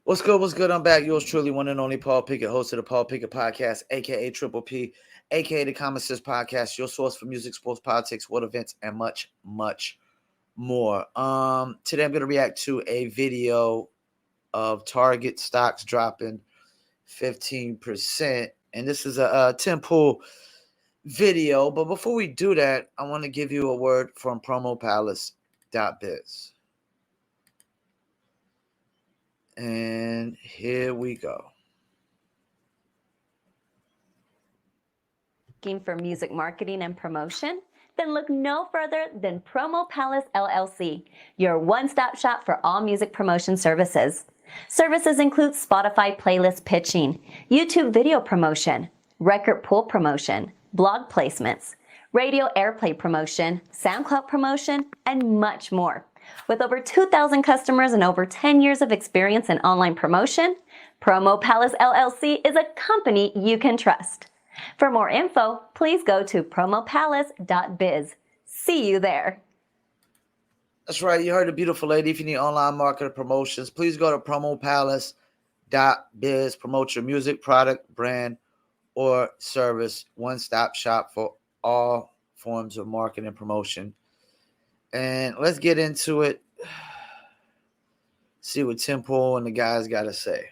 What's good? What's good? I'm back. Yours truly, one and only Paul Pickett, host of the Paul Pickett Podcast, aka Triple P, aka the Common Sense Podcast, your source for music, sports, politics, world events, and much, much more. Today I'm going to react to a video of Target stocks dropping 15%, and this is a Tim Pool video. But before we do that, I want to give you a word from promopalace.biz. And here we go. Looking for music marketing and promotion? Then look no further than Promo Palace LLC, your one-stop shop for all music promotion services. Services include Spotify playlist pitching, YouTube video promotion, record pool promotion, blog placements, radio airplay promotion, SoundCloud promotion, and much more. With over 2,000 customers and over 10 years of experience in online promotion, Promo Palace LLC is a company you can trust. For more info, please go to promopalace.biz. See you there. That's right. You heard the beautiful lady. If you need online marketing promotions, please go to promopalace.biz. Promote your music, product, brand, or service. One-stop shop for all forms of marketing and promotion. And let's get into it. See what Tim Pool and the guys got to say.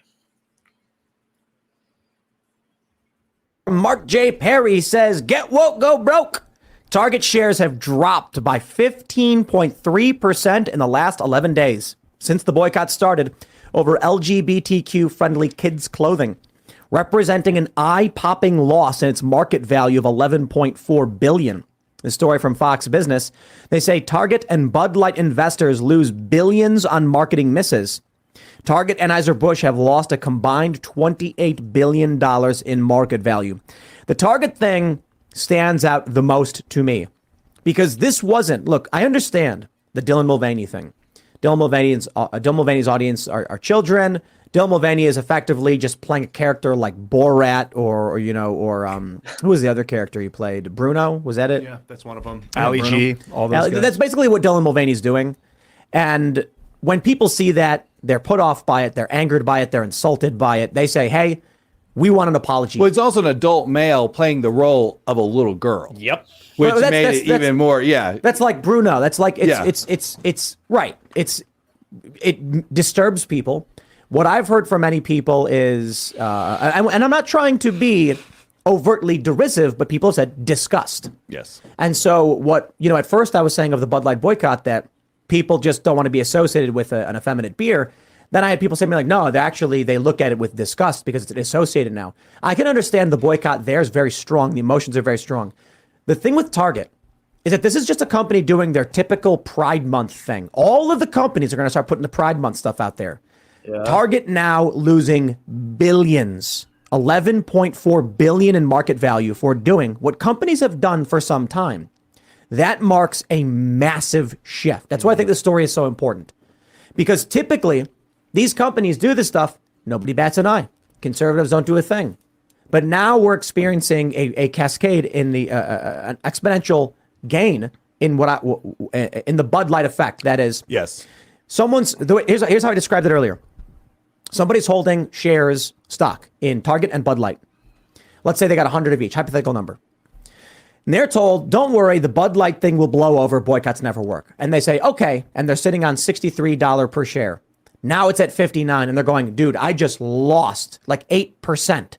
Mark J. Perry says, get woke, go broke. Target shares have dropped by 15.3% in the last 11 days since the boycott started over LGBTQ friendly kids clothing, representing an eye-popping loss in its market value of $11.4 billion. The story from Fox Business, they say Target and Bud Light investors lose billions on marketing misses. Target and Anheuser-Busch have lost a combined $28 billion in market value. The Target thing stands out the most to me because this wasn't, look, I understand the Dylan Mulvaney thing. Dylan Mulvaney's audience are children. Dylan Mulvaney is effectively just playing a character like Borat or who was the other character he played? Bruno, was that it? Yeah, that's one of them. Ali G, all those guys. That's basically what Dylan Mulvaney's doing. And when people see that, they're put off by it, they're angered by it, they're insulted by it. They say, hey, we want an apology. Well, it's also an adult male playing the role of a little girl. Yep. Which made it even more, yeah. That's like Bruno. That's like, it's right. It disturbs people. What I've heard from many people is, and I'm not trying to be overtly derisive, but people have said disgust. Yes. And so what, at first I was saying of the Bud Light boycott that people just don't want to be associated with an effeminate beer. Then I had people say to me like, no, they look at it with disgust because it's associated now. I can understand the boycott there is very strong. The emotions are very strong. The thing with Target is that this is just a company doing their typical Pride Month thing. All of the companies are going to start putting the Pride Month stuff out there. Yeah. Target now losing billions, $11.4 billion in market value for doing what companies have done for some time. That marks a massive shift. That's why I think this story is so important. Because typically, these companies do this stuff, nobody bats an eye. Conservatives don't do a thing. But now we're experiencing a cascade in the an exponential gain in in the Bud Light effect. That is, yes. Here's how I described it earlier. Somebody's holding shares stock in Target and Bud Light. Let's say they got 100 of each, hypothetical number. And they're told, don't worry, the Bud Light thing will blow over, boycotts never work. And they say, okay, and they're sitting on $63 per share. Now it's at 59, and they're going, dude, I just lost like 8%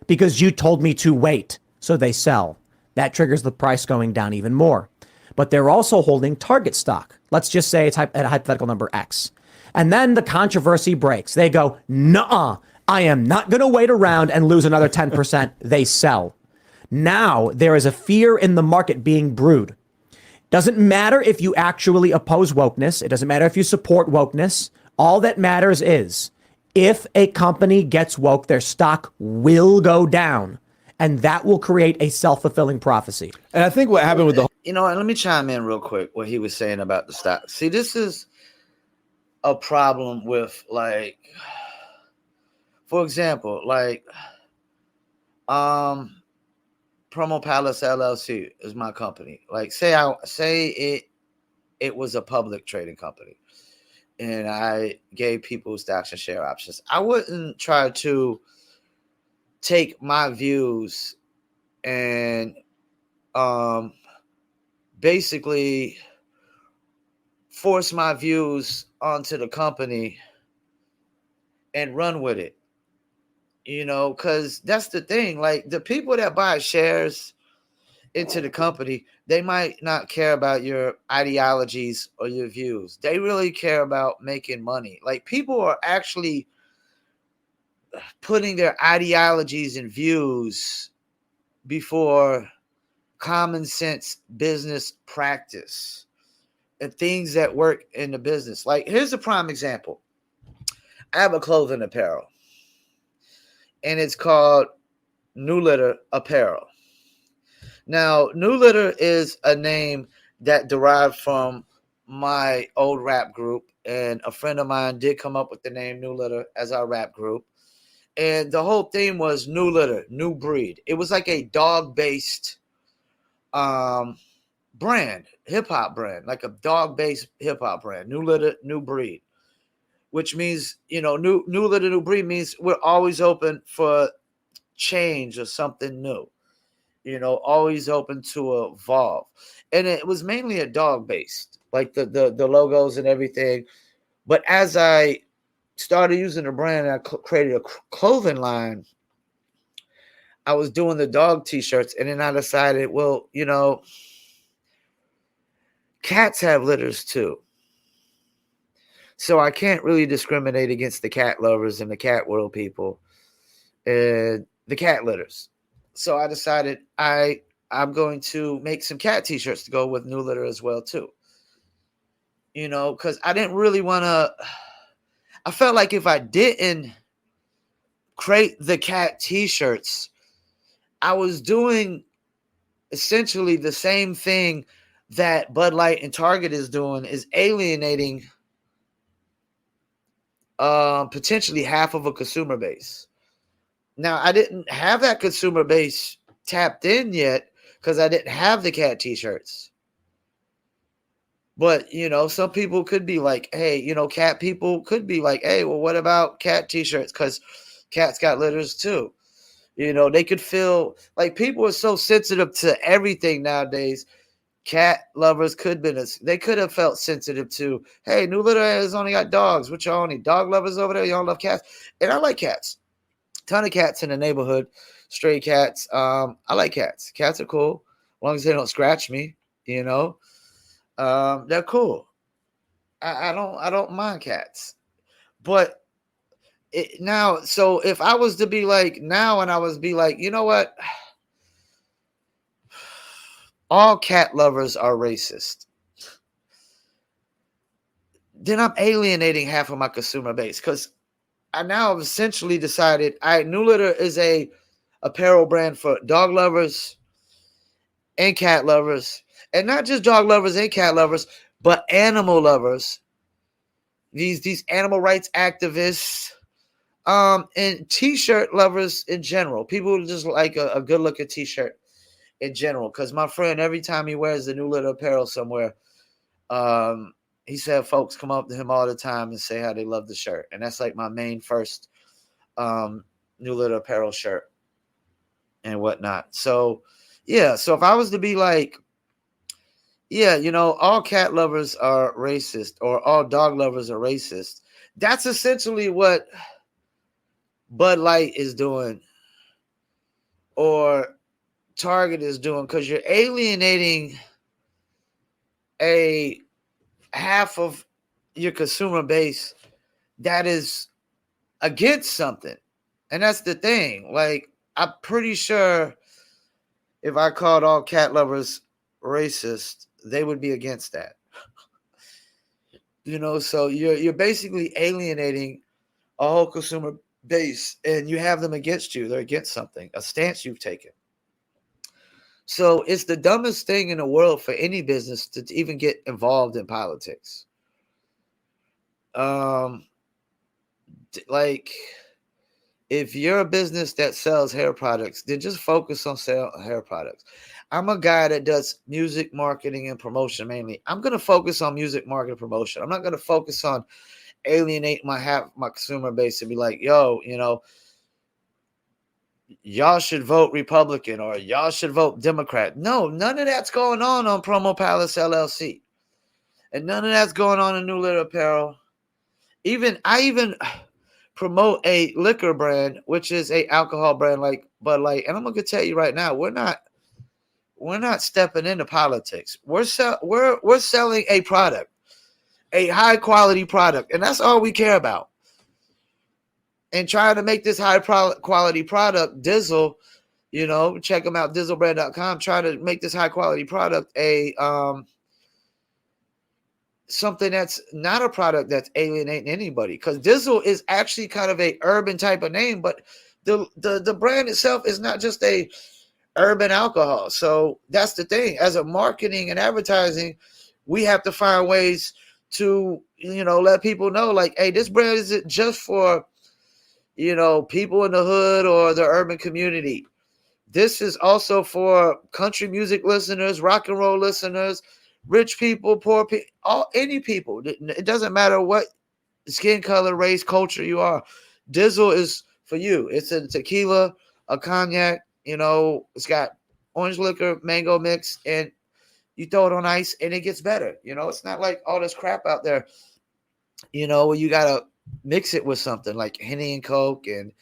because you told me to wait. So they sell. That triggers the price going down even more. But they're also holding Target stock. Let's just say it's at a hypothetical number X. And then the controversy breaks. They go, nuh-uh, I am not going to wait around and lose another 10%. They sell. Now there is a fear in the market being brewed. Doesn't matter if you actually oppose wokeness. It doesn't matter if you support wokeness. All that matters is if a company gets woke, their stock will go down. And that will create a self-fulfilling prophecy. And I think what happened with the... let me chime in real quick what he was saying about the stock. See, this is a problem with, like, for example, like, Promo Palace LLC is my company. Like, say it was a public trading company. and I gave people stocks and share options. I wouldn't try to take my views and basically force my views onto the company and run with it. Because that's the thing. Like, the people that buy shares into the company, they might not care about your ideologies or your views. They really care about making money. Like, people are actually putting their ideologies and views before common sense business practice and things that work in the business. Like, here's a prime example. I have a clothing apparel, and it's called New Litter Apparel. Now, New Litter is a name that derived from my old rap group, and a friend of mine did come up with the name New Litter as our rap group. And the whole theme was new litter, new breed. It was like a dog-based brand, hip-hop brand, like a dog-based hip-hop brand. New litter, new breed, which means, new litter, new breed means we're always open for change or something new. Always open to evolve. And it was mainly a dog-based, like the logos and everything. But as I started using the brand and I created a clothing line, I was doing the dog t-shirts, and then I decided, well, cats have litters too. So I can't really discriminate against the cat lovers and the cat world people and the cat litters. So I decided I'm going to make some cat t-shirts to go with New Litter as well too. Because I didn't really want to. I felt like if I didn't create the cat t-shirts, I was doing essentially the same thing that Bud Light and Target is doing, is alienating potentially half of a consumer base. Now, I didn't have that consumer base tapped in yet because I didn't have the cat t-shirts. But, some people could be like, hey, cat people could be like, hey, well, what about cat t-shirts? Because cats got litters too. They could feel like people are so sensitive to everything nowadays. Cat lovers could have felt sensitive to, hey, New Litter has only got dogs. What y'all, any dog lovers over there? Y'all love cats? And I like cats. Ton of cats in the neighborhood, stray cats. I like cats. Cats are cool as long as they don't scratch me. They're cool. I don't mind cats. But now, so if I was to be like now, and I was be like, you know what? All cat lovers are racist. Then I'm alienating half of my consumer base because I now have essentially decided New Litter is a apparel brand for dog lovers and cat lovers, and not just dog lovers and cat lovers, but animal lovers. These animal rights activists, and t-shirt lovers in general. People who just like a good looking t-shirt in general. Because my friend, every time he wears the New Litter apparel somewhere, he said folks come up to him all the time and say how they love the shirt. And that's like my main first New Litter apparel shirt and whatnot. So, yeah. So if I was to be like, yeah, all cat lovers are racist or all dog lovers are racist, that's essentially what Bud Light is doing or Target is doing, because you're alienating a half of your consumer base that is against something. And that's the thing. Like, I'm pretty sure if I called all cat lovers racist, they would be against that. So you're basically alienating a whole consumer base, and you have them against you. They're against something, a stance you've taken. So it's the dumbest thing in the world for any business to even get involved in politics. Like, if you're a business that sells hair products, then just focus on selling hair products. I'm a guy that does music marketing and promotion mainly. I'm going to focus on music marketing promotion. I'm not going to focus on alienate my consumer base and be like, yo, y'all should vote Republican or y'all should vote Democrat. No, none of that's going on Promo Palace LLC. And none of that's going on in New Lit Apparel. I even promote a liquor brand, which is a alcohol brand like Bud Light. And I'm going to tell you right now, we're not stepping into politics. We're selling a product, a high quality product. And that's all we care about. And trying to make this high quality product, Dizzle, check them out, dizzlebrand.com, trying to make this high quality product something that's not a product that's alienating anybody. Because Dizzle is actually kind of a urban type of name, but the brand itself is not just a urban alcohol. So that's the thing. As a marketing and advertising, we have to find ways to, let people know, like, hey, this brand isn't just for people in the hood or the urban community. This is also for country music listeners, rock and roll listeners, rich people, poor people, any people. It doesn't matter what skin color, race, culture you are. Dizzle is for you. It's a tequila, a cognac, it's got orange liquor, mango mix, and you throw it on ice and it gets better. It's not like all this crap out there, where you got to mix it with something like Henny and Coke and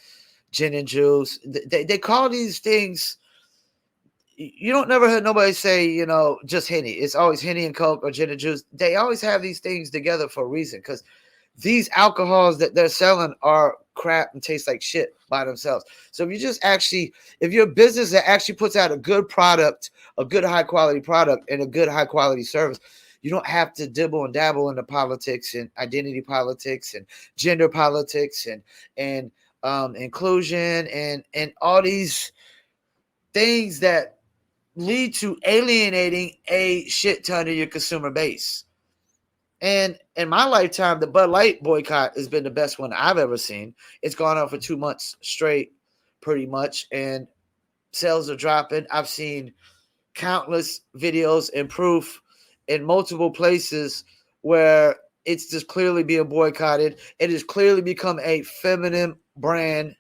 gin and juice. They call these things, you don't never heard nobody say, just Henny. It's always Henny and Coke or gin and juice. They always have these things together for a reason, because these alcohols that they're selling are crap and taste like shit by themselves. So if you're a business that actually puts out a good product, a good high quality product, and a good high quality service, you don't have to dibble and dabble into politics and identity politics and gender politics and inclusion and all these things that lead to alienating a shit ton of your consumer base. And in my lifetime, the Bud Light boycott has been the best one I've ever seen. It's gone on for 2 months straight, pretty much, and sales are dropping. I've seen countless videos and proof in multiple places where it's just clearly being boycotted. It has clearly become a feminine brand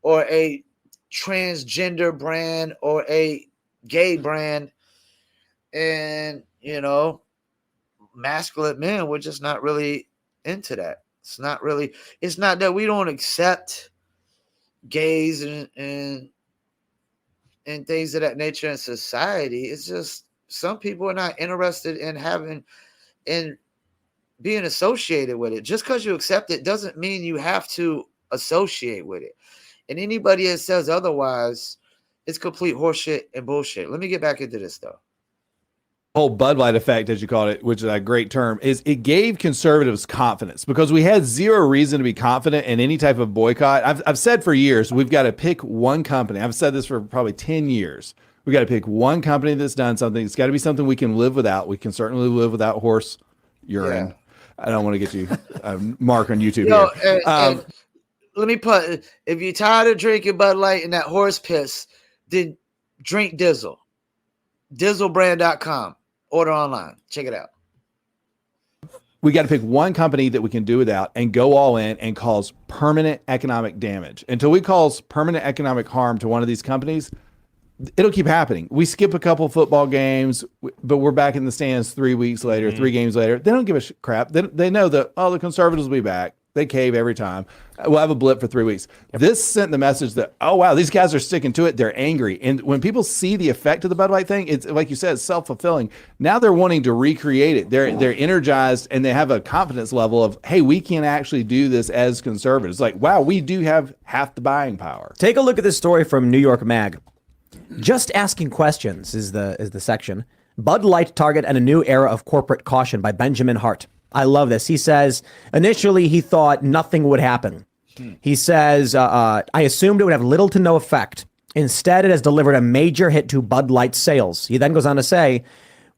or a transgender brand or a gay brand. And, masculine men, we're just not really into that. It's not that we don't accept gays and things of that nature in society. It's just some people are not interested in being associated with it. Just because you accept it doesn't mean you have to associate with it. And anybody that says otherwise, it's complete horseshit and bullshit. Let me get back into this though. Whole Bud Light effect, as you called it, which is a great term, is it gave conservatives confidence, because we had zero reason to be confident in any type of boycott. I've said for years, we've got to pick one company. I've said this for probably 10 years. We got to pick one company that's done something. It's got to be something we can live without. We can certainly live without horse urine. Yeah. I don't want to get you Mark on YouTube here. And let me put, if you're tired of drinking Bud Light and that horse piss, then drink Dizzle. Dizzlebrand.com. Order online. Check it out. We got to pick one company that we can do without and go all in and cause permanent economic damage. Until we cause permanent economic harm to one of these companies, it'll keep happening. We skip a couple football games, but we're back in the stands 3 weeks later, 3 games later. They don't give a crap. They know that, the conservatives will be back. They cave every time. We'll have a blip for 3 weeks. Yep. This sent the message that, oh, wow, these guys are sticking to it. They're angry. And when people see the effect of the Bud Light thing, it's like you said, it's self-fulfilling. Now they're wanting to recreate it. They're energized, and they have a confidence level of, hey, we can actually do this as conservatives. Like, wow, we do have half the buying power. Take a look at this story from New York Mag. Just asking questions is the section. Bud Light target and a new era of corporate caution by Benjamin Hart. I love this. He says, initially he thought nothing would happen. He says, I assumed it would have little to no effect. Instead, it has delivered a major hit to Bud Light sales. He then goes on to say,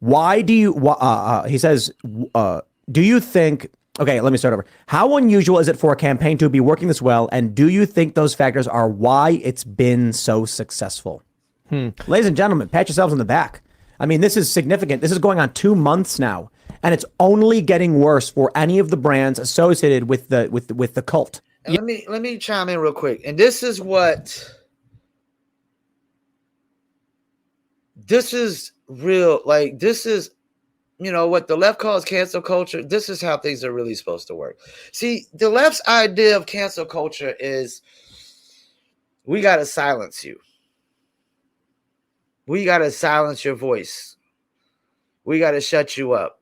he says, do you think, okay, let me start over. How unusual is it for a campaign to be working this well? And do you think those factors are why it's been so successful? Ladies and gentlemen, pat yourselves on the back. I mean, this is significant. This is going on 2 months now, and it's only getting worse for any of the brands associated with the cult. And let me chime in real quick. And this is real. Like, this is, what the left calls cancel culture. This is how things are really supposed to work. See, the left's idea of cancel culture is we got to silence you. We got to silence your voice. We got to shut you up.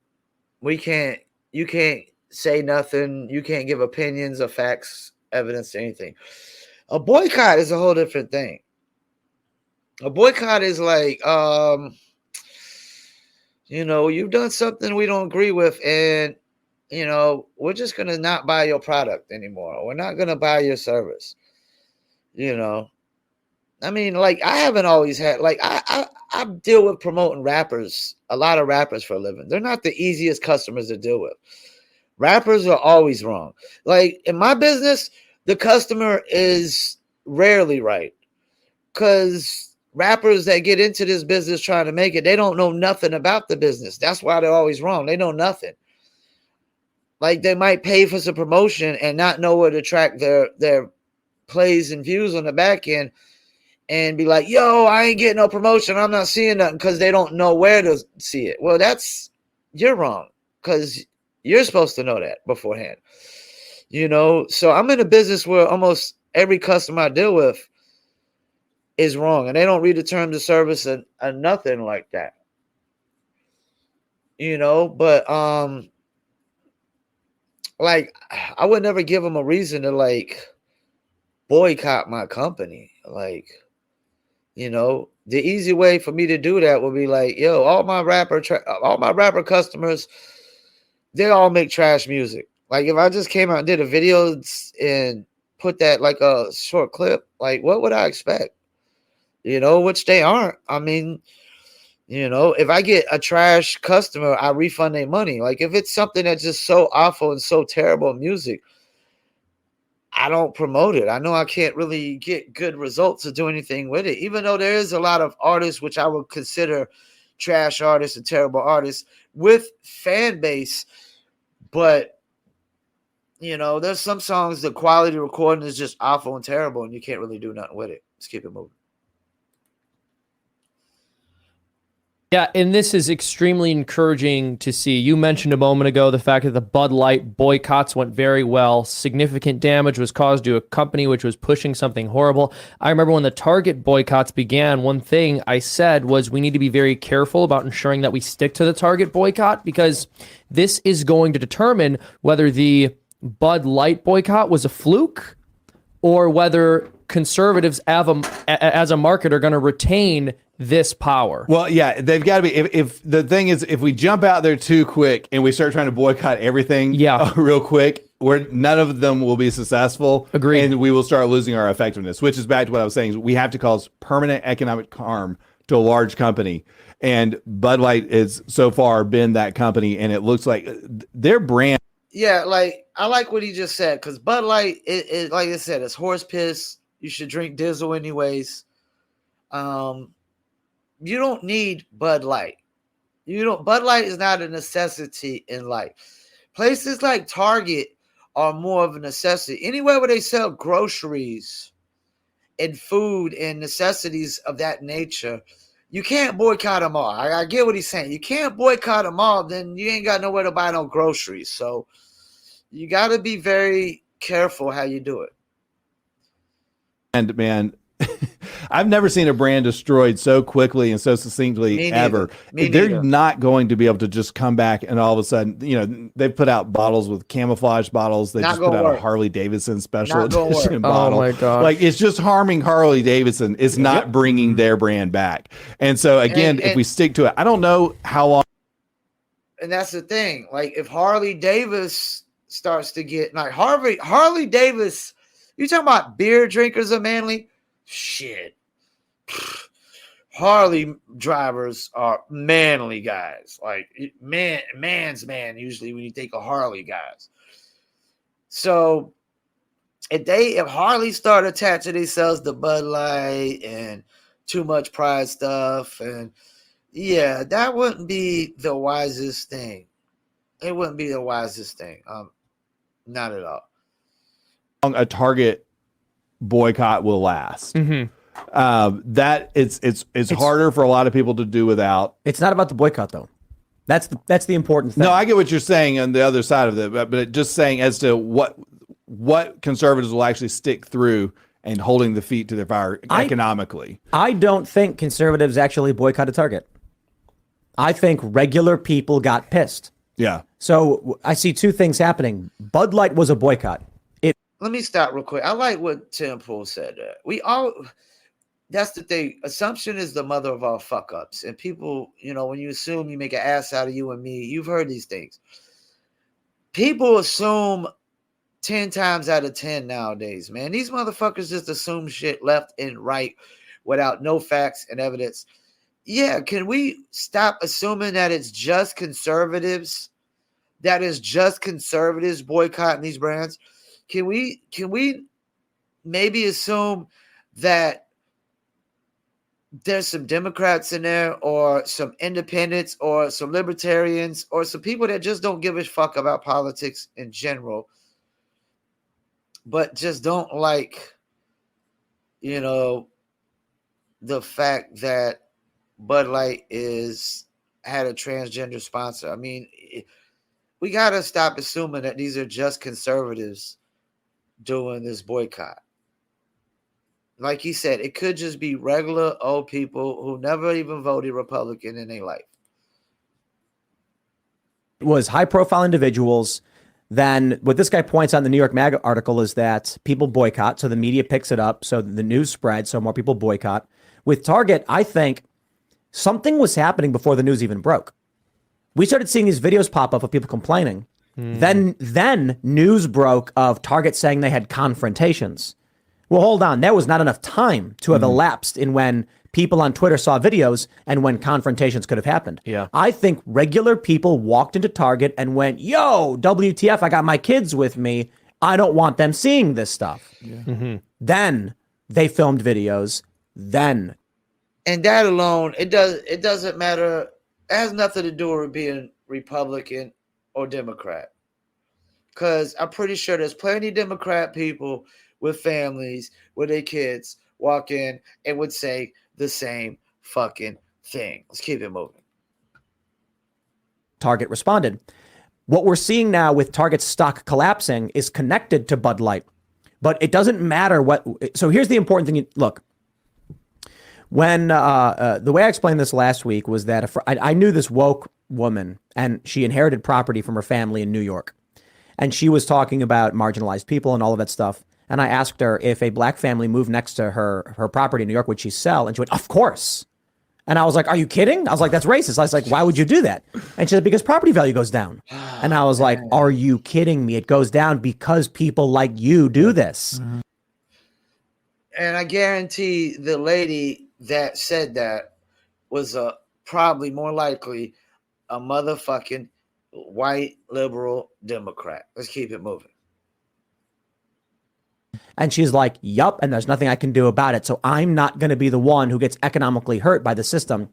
You can't say nothing. You can't give opinions or facts, evidence, or anything. A boycott is a whole different thing. A boycott is like, you've done something we don't agree with, and, we're just going to not buy your product anymore. We're not going to buy your service. I mean, like, I haven't always had, like, I deal with promoting rappers, a lot of rappers for a living. They're not the easiest customers to deal with. Rappers are always wrong. Like, in my business, the customer is rarely right, because rappers that get into this business trying to make it, they don't know nothing about the business. That's why they're always wrong. They know nothing. Like, they might pay for some promotion and not know where to track their plays and views on the back end, and be like, yo, I ain't getting no promotion. I'm not seeing nothing, because they don't know where to see it. Well, you're wrong, because you're supposed to know that beforehand. So I'm in a business where almost every customer I deal with is wrong, and they don't read the terms of service and nothing like that. But like, I would never give them a reason to, like, boycott my company. Like, the easy way for me to do that would be like, yo, all my rapper customers, they all make trash music. Like, if I just came out and did a video and put that like a short clip, like, what would I expect? Which they aren't. I mean, if I get a trash customer, I refund their money. Like, if it's something that's just so awful and so terrible music, I don't promote it. I know I can't really get good results or do anything with it, even though there is a lot of artists which I would consider trash artists and terrible artists with fan base. But, there's some songs, the quality recording is just awful and terrible, and you can't really do nothing with it. Let's keep it moving. Yeah, and this is extremely encouraging to see. You mentioned a moment ago the fact that the Bud Light boycotts went very well. Significant damage was caused to a company which was pushing something horrible. I remember when the Target boycotts began, one thing I said was we need to be very careful about ensuring that we stick to the Target boycott, because this is going to determine whether the Bud Light boycott was a fluke or whether conservatives as a market are going to retain this power. Well, yeah, they've got to be. If the thing is, if we jump out there too quick and we start trying to boycott everything, real quick, none of them will be successful. Agreed. And we will start losing our effectiveness. Which is back to what I was saying. We have to cause permanent economic harm to a large company, and Bud Light has so far been that company, and it looks like their brand. Yeah, like, I like what he just said, because Bud Light, it like I said, it's horse piss. You should drink Dizzle anyways. You don't need Bud Light. Bud Light is not a necessity in life. Places like Target are more of a necessity. Anywhere where they sell groceries and food and necessities of that nature, you can't boycott them all. I get what he's saying. You can't boycott them all, then you ain't got nowhere to buy no groceries. So you got to be very careful how you do it. And man, I've never seen a brand destroyed so quickly and so succinctly ever. They're not going to be able to just come back and all of a sudden, they've put out bottles with camouflage bottles. They just put out a Harley Davidson special edition bottle. Oh my God. Like, it's just harming Harley Davidson. It's not bringing their brand back. And so again, if we stick to it, I don't know how long. And that's the thing. Like, if Harley Davis starts to get like Harley Davis, you talking about beer drinkers are manly? Shit. Harley drivers are manly guys. Like, man's man usually when you think of Harley guys. So if Harley start attaching themselves to Bud Light and too much pride stuff. And yeah, that wouldn't be the wisest thing. It wouldn't be the wisest thing. Not at all. A Target boycott will last. That it's harder for a lot of people to do without. It's not about the boycott though. That's the important thing. No, I get what you're saying on the other side of it, but just saying as to what conservatives will actually stick through and holding the feet to their fire economically. I don't think conservatives actually boycotted Target. I think regular people got pissed. Yeah. So I see two things happening. Bud Light was a boycott. Let me stop real quick. I like what Tim Pool said. That's the thing. Assumption is the mother of all fuck ups. And people, when you assume, you make an ass out of you and me. You've heard these things. People assume 10 times out of 10 nowadays, man. These motherfuckers just assume shit left and right without no facts and evidence. Yeah, can we stop assuming that it's just conservatives? That is just conservatives boycotting these brands? Can we maybe assume that there's some Democrats in there or some independents or some libertarians or some people that just don't give a fuck about politics in general, but just don't like, the fact that Bud Light had a transgender sponsor. I mean, we got to stop assuming that these are just conservatives doing this boycott. Like he said, it could just be regular old people who never even voted Republican in their life. It was high-profile individuals. Then what this guy points out in the New York Mag article is that people boycott, so the media picks it up, so the news spreads, so more people boycott. With Target, I think something was happening before the news even broke. We started seeing these videos pop up of people complaining. Then news broke of Target saying they had confrontations. Well, hold on. There was not enough time to have elapsed in when people on Twitter saw videos and when confrontations could have happened. Yeah. I think regular people walked into Target and went, yo, WTF, I got my kids with me. I don't want them seeing this stuff. Yeah. Then they filmed videos. Then. And that alone, it doesn't matter. It has nothing to do with being Republican or Democrat. Because I'm pretty sure there's plenty of Democrat people with families, with their kids, walk in and would say the same fucking thing. Let's keep it moving. Target responded. What we're seeing now with Target's stock collapsing is connected to Bud Light. But it doesn't matter what. So here's the important thing. Look, when the way I explained this last week was that I knew this woke woman and she inherited property from her family in New York. And she was talking about marginalized people and all of that stuff. And I asked her if a black family moved next to her property in New York, would she sell? And she went, of course. And I was like, are you kidding? I was like, that's racist. I was like, why would you do that? And she said, because property value goes down. And I was like, are you kidding me? It goes down because people like you do this. And I guarantee the lady that said that was probably more likely a motherfucking white liberal Democrat. Let's keep it moving. And she's like, yup, and there's nothing I can do about it. So I'm not going to be the one who gets economically hurt by the system.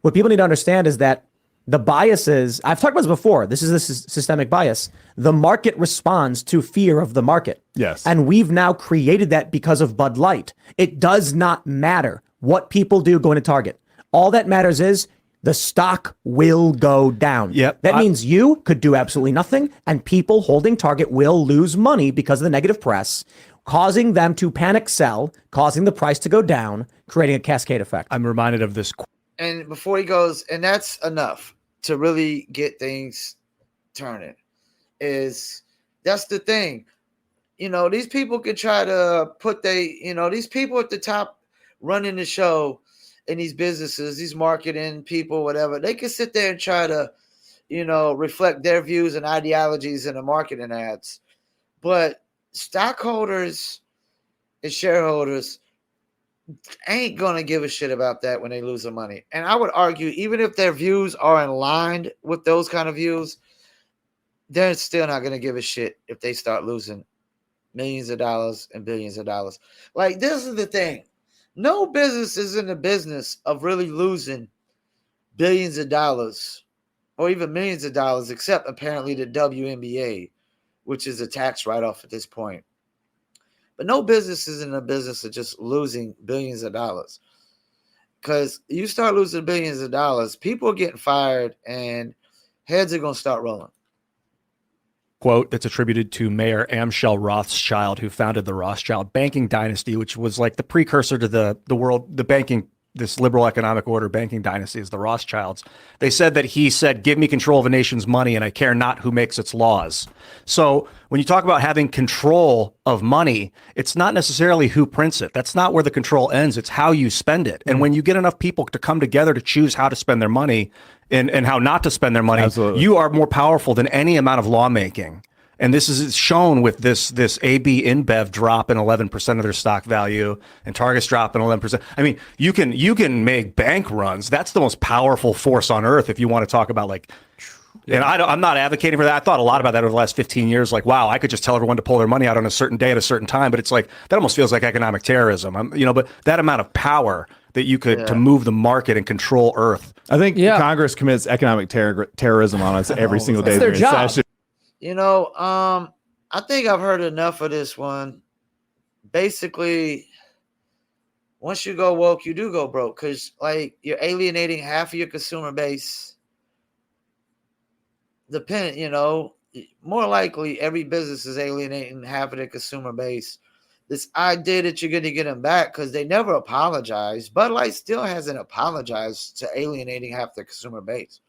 What people need to understand is that the biases, I've talked about this before, this is a systemic bias. The market responds to fear of the market. Yes. And we've now created that because of Bud Light. It does not matter what people do going to Target. All that matters is the stock will go down. Yep. That means you could do absolutely nothing, and people holding Target will lose money because of the negative press, causing them to panic sell, causing the price to go down, creating a cascade effect. I'm reminded of this. And before he goes, and that's enough to really get things turning, that's the thing. These people could try to put these people at the top running the show in these businesses, these marketing people, whatever, they can sit there and try to, reflect their views and ideologies in the marketing ads. But stockholders and shareholders ain't going to give a shit about that when they lose their money. And I would argue, even if their views are in line with those kind of views, they're still not going to give a shit if they start losing millions of dollars and billions of dollars. Like, this is the thing. No business is in the business of really losing billions of dollars or even millions of dollars, except apparently the WNBA, which is a tax write-off at this point. But no business is in the business of just losing billions of dollars. Because you start losing billions of dollars, people are getting fired and heads are going to start rolling. Quote that's attributed to Mayor Amschel Rothschild, who founded the Rothschild banking dynasty, which was like the precursor to the banking, this liberal economic order banking dynasty is the Rothschilds. They said that he said, give me control of a nation's money and I care not who makes its laws. So when you talk about having control of money, it's not necessarily who prints it. That's not where the control ends. It's how you spend it. And when you get enough people to come together to choose how to spend their money and how not to spend their money, Absolutely. you are more powerful than any amount of lawmaking. And this is shown with this AB InBev drop in 11% of their stock value and Target's drop in 11%. I mean, you can make bank runs. That's the most powerful force on earth if you want to talk about like. And I'm not advocating for that. I thought a lot about that over the last 15 years. Like, wow, I could just tell everyone to pull their money out on a certain day at a certain time. But it's like that almost feels like economic terrorism. But that amount of power that you could to move the market and control Earth. I think Congress commits economic terrorism on us every single day. That's their job. Session. I think I've heard enough of this one. Basically, once you go woke, you do go broke because, like, you're alienating half of your consumer base. More likely every business is alienating half of their consumer base. This idea that you're going to get them back because they never apologized. Bud Light still hasn't apologized to alienating half their consumer base.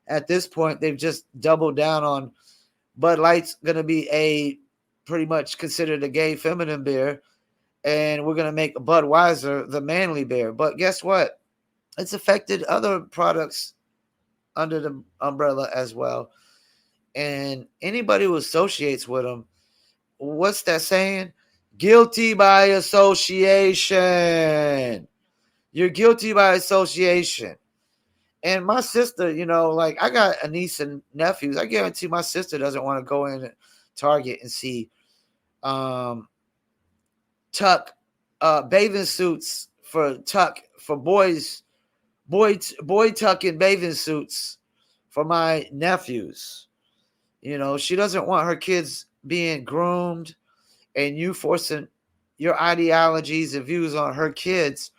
At this point, they've just doubled down on Bud Light's going to be pretty much considered a gay feminine beer, and we're going to make Budweiser the manly beer. But guess what? It's affected other products under the umbrella as well. And anybody who associates with them, what's that saying? Guilty by association. You're guilty by association. And my sister, I got a niece and nephews. I guarantee my sister doesn't want to go in Target and see bathing suits for boys, boy tucking bathing suits for my nephews. She doesn't want her kids being groomed and you forcing your ideologies and views on her kids.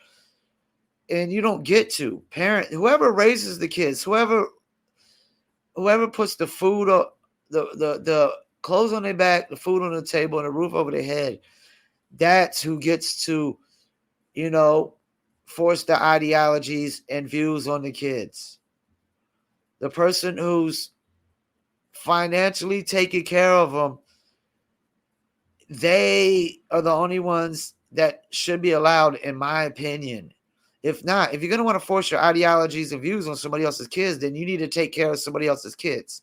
And you don't get to whoever raises the kids, whoever puts the food up, the clothes on their back, the food on the table, and the roof over their head. That's who gets to, force the ideologies and views on the kids. The person who's financially taking care of them, they are the only ones that should be allowed, in my opinion. If not, if you're going to want to force your ideologies and views on somebody else's kids, then you need to take care of somebody else's kids.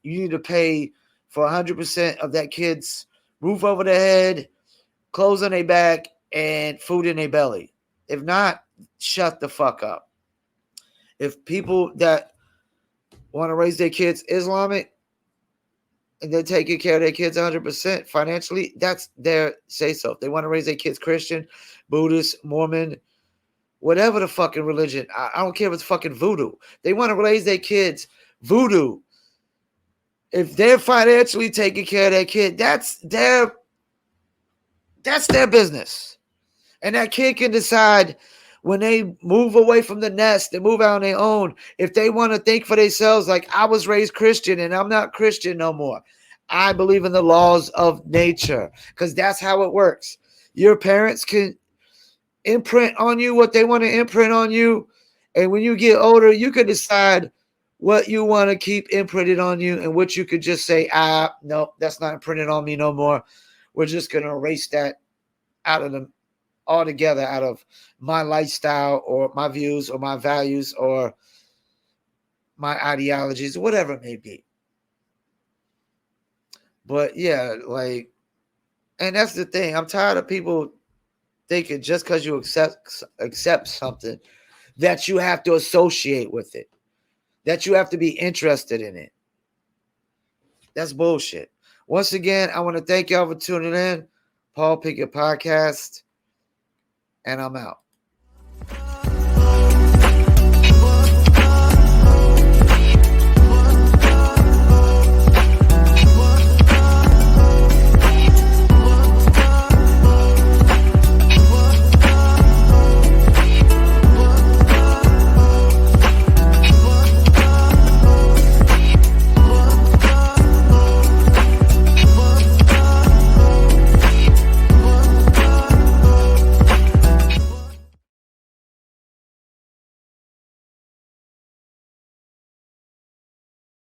You need to pay for 100% of that kid's roof over their head, clothes on their back, and food in their belly. If not, shut the fuck up. If people that want to raise their kids Islamic and they're taking care of their kids 100% financially, that's their say-so. If they want to raise their kids Christian, Buddhist, Mormon, whatever the fucking religion, I don't care if it's fucking voodoo. They want to raise their kids voodoo. If they're financially taking care of their kid, that's their business. And that kid can decide when they move away from the nest and move out on their own, if they want to think for themselves, like, I was raised Christian and I'm not Christian no more. I believe in the laws of nature because that's how it works. Your parents can imprint on you what they want to imprint on you. And when you get older, you can decide what you want to keep imprinted on you and what you could just say, no, that's not imprinted on me no more. We're just going to erase that out of them altogether, out of my lifestyle or my views or my values or my ideologies, whatever it may be. But yeah, and that's the thing. I'm tired of people thinking just because you accept something that you have to associate with it, that you have to be interested in it. That's bullshit. Once again, I want to thank y'all for tuning in. Paul Pickett Podcast. and I'm out.